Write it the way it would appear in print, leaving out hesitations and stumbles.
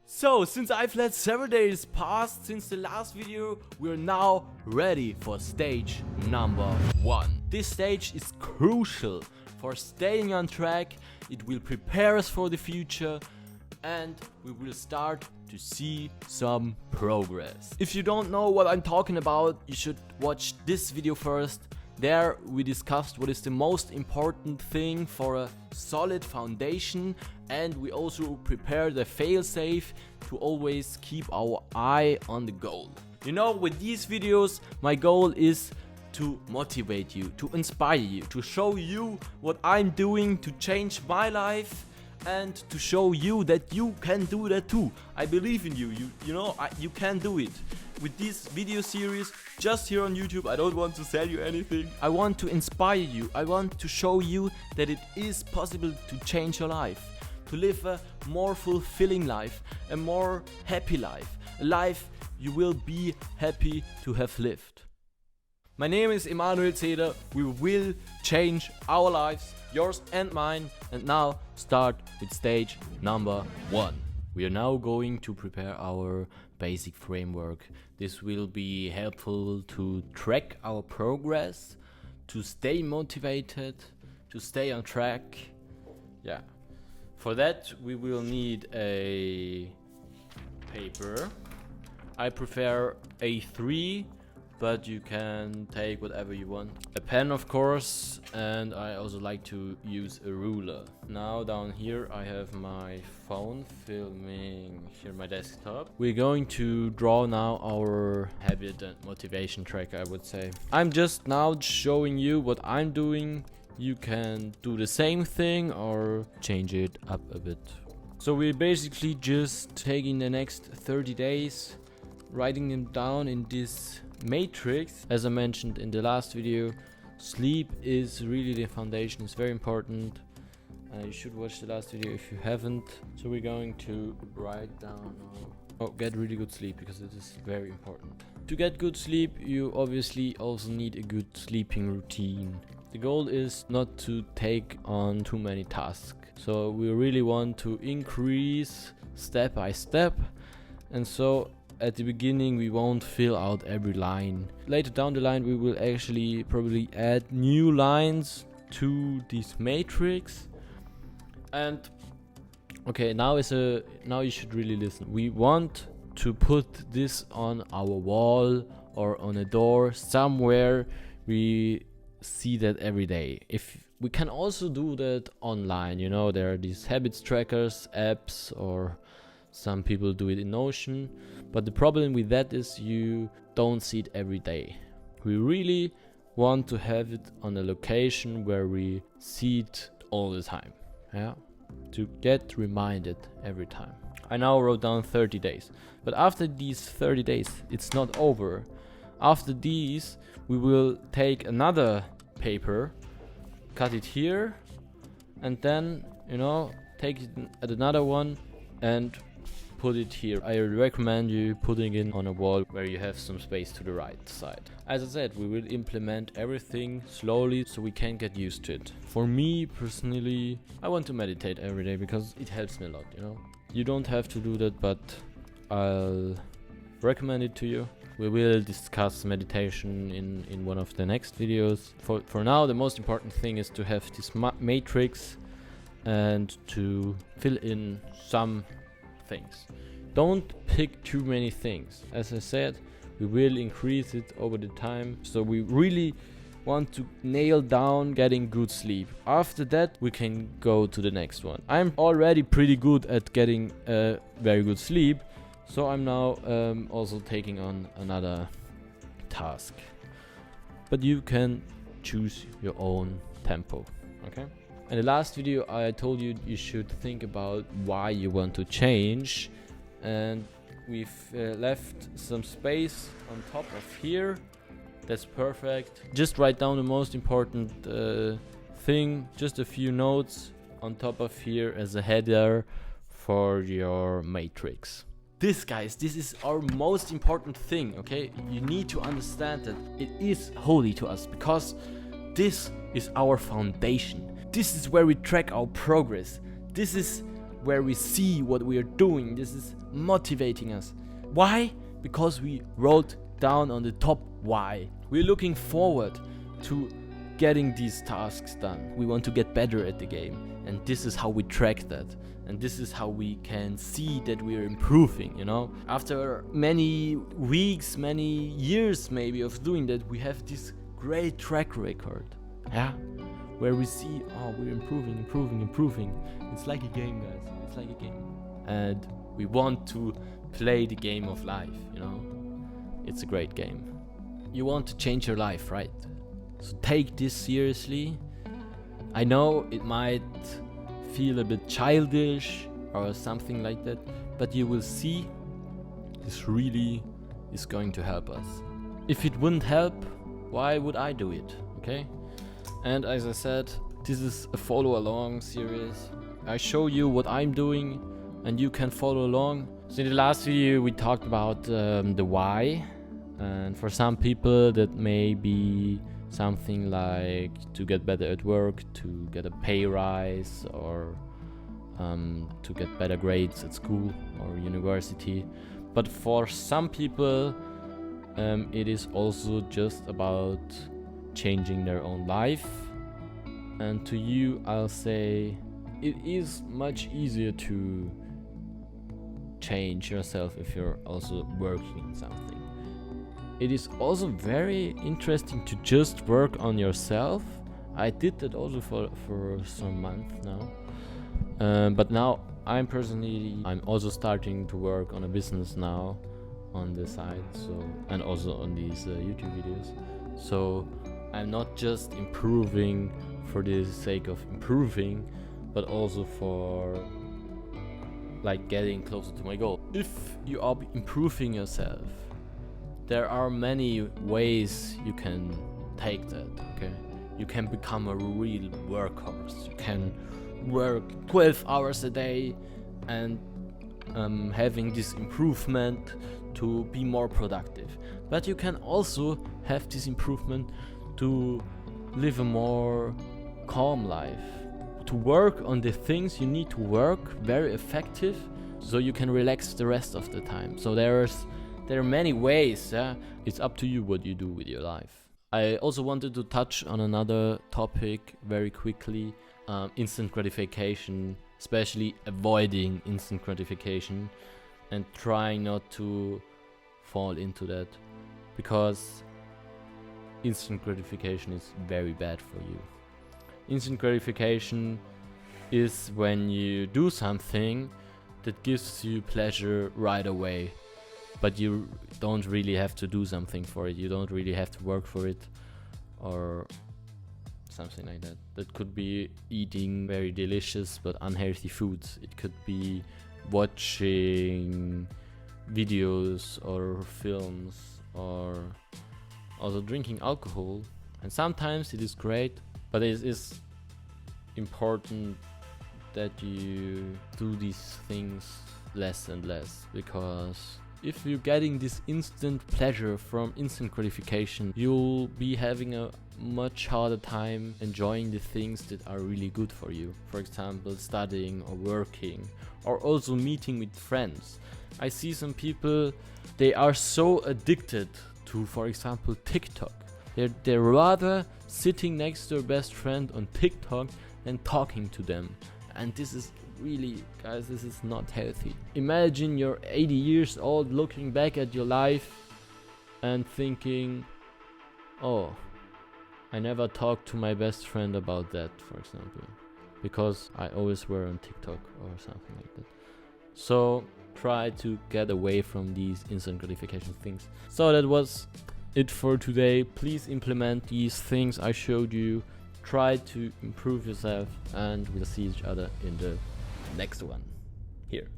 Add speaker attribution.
Speaker 1: So, since I've let several days pass since the last video, we're now ready for stage number 1. This stage is crucial for staying on track. It will prepare us for the future and we will start to see some progress. If you don't know what I'm talking about, you should watch this video first. There we discussed what is the most important thing for a solid foundation, and we also prepared a fail-safe to always keep our eye on the goal. You know, with these videos my goal is to motivate you, to inspire you, to show you what I'm doing to change my life and to show you that you can do that too. I believe in you. You can do it. With this video series just here on YouTube, I don't want to sell you anything. I want to inspire you. I want to show you that it is possible to change your life, to live a more fulfilling life, a more happy life, a life you will be happy to have lived. My name is Emanuel Zeder. We will change our lives, yours and mine, and now start with stage number 1. We are now going to prepare our basic framework. This will be helpful to track our progress, to stay motivated, to stay on track. Yeah. For that we will need a paper. I prefer A3, but you can take whatever you want. A pen, of course, and I also like to use a ruler. Now down here I have my phone filming here my desktop. We're going to draw now our habit and motivation track, I would say. I'm just now showing you what I'm doing. You can do the same thing or change it up a bit. So we're basically just taking the next 30 days, writing them down in this matrix. As I mentioned in the last video, sleep is really the foundation. It's very important. You should watch the last video if you haven't. So we're going to write down get really good sleep, because it is very important. To get good sleep you obviously also need a good sleeping routine. The goal is not to take on too many tasks, so we really want to increase step by step, and so at the beginning we won't fill out every line. Later down the line we will actually probably add new lines to this matrix. And okay, now you should really listen. We want to put this on our wall or on a door somewhere. We see that every day. If we can also do that online, you know, there are these habits trackers apps, or some people do it in Notion, but the problem with that is you don't see it every day. We really want to have it on a location where we see it all the time, yeah, to get reminded every time. I now wrote down 30 days, but after these 30 days it's not over. After these we will take another paper, cut it here, and then, you know, take it at another one and put it here. I recommend you putting it on a wall where you have some space to the right side. As I said, we will implement everything slowly so we can get used to it. For me personally, I want to meditate every day because it helps me a lot, you know. You don't have to do that, but I'll recommend it to you. We will discuss meditation in one of the next videos. For now, the most important thing is to have this matrix and to fill in some things. Don't pick too many things. As I said, we will increase it over the time. So we really want to nail down getting good sleep. After that, we can go to the next one. I'm already pretty good at getting a very good sleep. So I'm now also taking on another task. But you can choose your own tempo, okay? In the last video I told you you should think about why you want to change, and we've left some space on top of here. That's perfect. Just write down the most important thing, just a few notes on top of here as a header for your matrix. This, guys, this is our most important thing, okay? You need to understand that it is holy to us because this is our foundation. This is where we track our progress. This is where we see what we are doing. This is motivating us. Why? Because we wrote down on the top why. We're looking forward to getting these tasks done. We want to get better at the game, and this is how we track that, and this is how we can see that we are improving, you know. After many weeks, many years maybe of doing that, we have this great track record, yeah, where we see, oh, we're improving. It's like a game, guys. It's like a game, and we want to play the game of life, you know. It's a great game. You want to change your life, right? So take this seriously. I know it might feel a bit childish or something like that, but you will see this really is going to help us. If it wouldn't help, why would I do it? Okay? And as I said, this is a follow along series. I show you what I'm doing and you can follow along. So in the last video we talked about the why, and for some people that may be something like to get better at work, to get a pay rise, or to get better grades at school or university. But for some people it is also just about changing their own life. And to you I'll say it is much easier to change yourself if you're also working on something. It is also very interesting to just work on yourself. I did that also for some months now, but now I'm also starting to work on a business now on the side, so, and also on these YouTube videos. So I'm not just improving for the sake of improving, but also for like getting closer to my goal. If you are improving yourself, there are many ways you can take that, okay? You can become a real workhorse. You can work 12 hours a day and having this improvement to be more productive. But you can also have this improvement to live a more calm life, to work on the things you need to work very effective, so you can relax the rest of the time. So there are many ways, yeah? It's up to you what you do with your life. I also wanted to touch on another topic very quickly, instant gratification, especially avoiding instant gratification and trying not to fall into that, because instant gratification is very bad for you. Instant gratification is when you do something that gives you pleasure right away, but you don't really have to do something for it. You don't really have to work for it or something like that. That could be eating very delicious but unhealthy foods. It could be watching videos or films, or also drinking alcohol. And sometimes it is great, but it is important that you do these things less and less, because if you're getting this instant pleasure from instant gratification, you'll be having a much harder time enjoying the things that are really good for you. For example, studying or working, or also meeting with friends. I see some people, they are so addicted to, for example, TikTok. They're rather sitting next to their best friend on TikTok than talking to them. And this is really, guys, this is not healthy. Imagine you're 80 years old looking back at your life and thinking, oh, I never talked to my best friend about that, for example, because I always were on TikTok or something like that. So try to get away from these instant gratification things. So that was it for today. Please implement these things I showed you. Try to improve yourself, and we'll see each other in the next one. Here.